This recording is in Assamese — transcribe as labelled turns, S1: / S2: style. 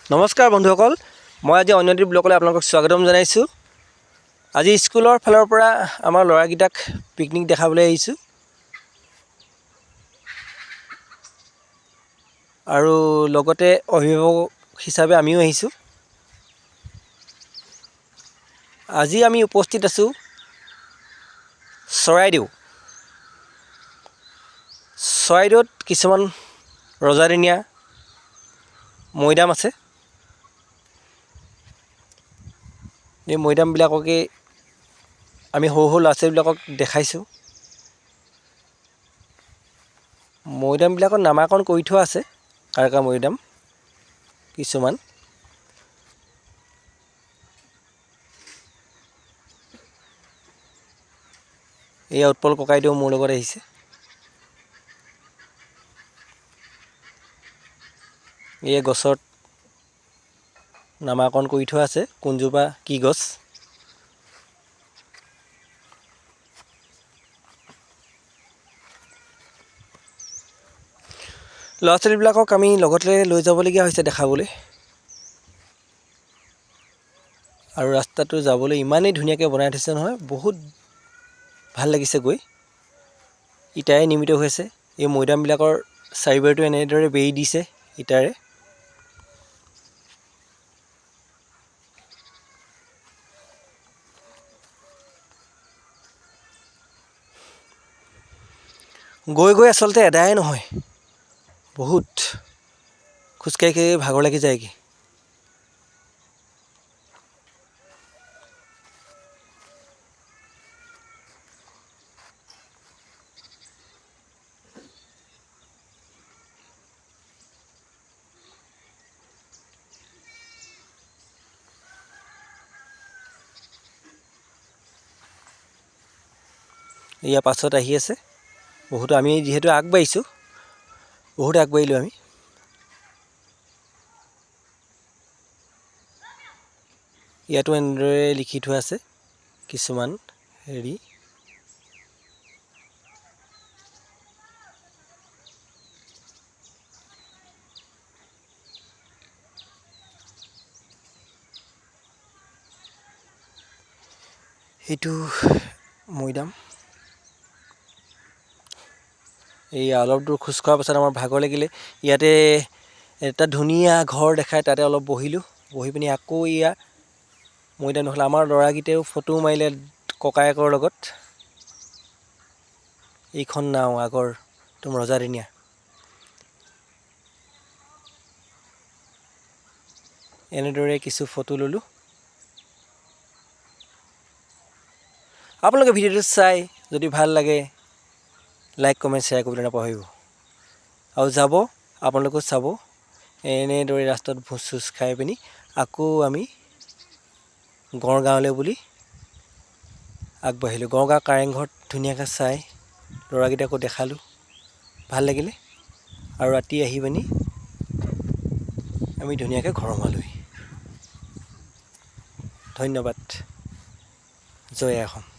S1: নমস্কাৰ বন্ধুসকল, মই আজি অন্যদীপ ব্লগলৈ আপোনালোকক স্বাগতম জনাইছোঁ। আজি স্কুলৰ ফালৰ পৰা আমাৰ ল'ৰাকেইটাক পিকনিক দেখাবলৈ আহিছোঁ আৰু লগতে অভিভাৱক হিচাপে আমিও আহিছোঁ। আজি আমি উপস্থিত আছোঁ চৰাইদেউ। চৰাইদেউত কিছুমান ৰজাদিনীয়া মৈদাম আছে। এই মৈদামবিলাককে আমি সৰু সৰু ল'ৰা ছোৱালীবিলাকক দেখাইছোঁ। মৈদামবিলাকত নামাকৰণ কৰি থোৱা আছে, কাৰ কাৰ মৈদাম কিছুমান। এয়া উৎপল ককাইদেউ মোৰ লগত আহিছে। এই গছত নামাকৰণ কৰি থোৱা আছে, কোনজোপা কি গছ। ল'ৰা ছোৱালীবিলাকক আমি লগতে লৈ যাবলগীয়া হৈছে দেখাবলৈ। আৰু ৰাস্তাটো যাবলৈ ইমানেই ধুনীয়াকৈ বনাই থৈছে নহয়, বহুত ভাল লাগিছে গৈ। ইটাৰে নিৰ্মিত হৈ আছে। এই মৈদামবিলাকৰ চাৰিবাৰটো এনেদৰে বেৰি দিছে ইটাৰে। গৈ গৈ আচলতে এদায়ে নহয়, বহুত খোজকাঢ়ি ভাগৰ লাগি যায়গৈ। ইয়াৰ পাছত আহি আছে বহুতো। আমি যিহেতু আগবাঢ়িছোঁ, বহুত আগবাঢ়িলোঁ আমি। ইয়াতো এনেদৰে লিখি থোৱা আছে কিছুমান হেৰি। এইটো মৈদাম। এই অলপ দূৰ খোজ কঢ়াৰ পাছত আমাৰ ভাগৰ লাগিলে। ইয়াতে এটা ধুনীয়া ঘৰ দেখাই তাতে অলপ বহিলোঁ। বহি পিনি আকৌ এয়া মৈদাম হ'ল। আমাৰ ল'ৰাকেইটাও ফটো মাৰিলে ককায়েকৰ লগত। এইখন নাও আগৰ একদম ৰজাদিনীয়া। এনেদৰে কিছু ফটো ল'লোঁ। আপোনালোকে ভিডিঅ'টো চাই যদি ভাল লাগে লাইক কমেণ্ট শ্বেয়াৰ কৰিবলৈ নাপাহৰিব। আৰু যাব আপোনালোকেও চাব। এনেদৰে ৰাস্তাত ভোজ চোজ খাই পিনি আকৌ আমি গড়গাঁৱলৈ বুলি আগবাঢ়িলোঁ। গড়গাঁও কাৰেংঘৰত ধুনীয়াকৈ চাই ল'ৰাকেইটাকো দেখালোঁ, ভাল লাগিলে। আৰু ৰাতি আহি পিনি আমি ধুনীয়াকৈ ঘৰ সোমালোহি। ধন্যবাদ। জয় আই অসম।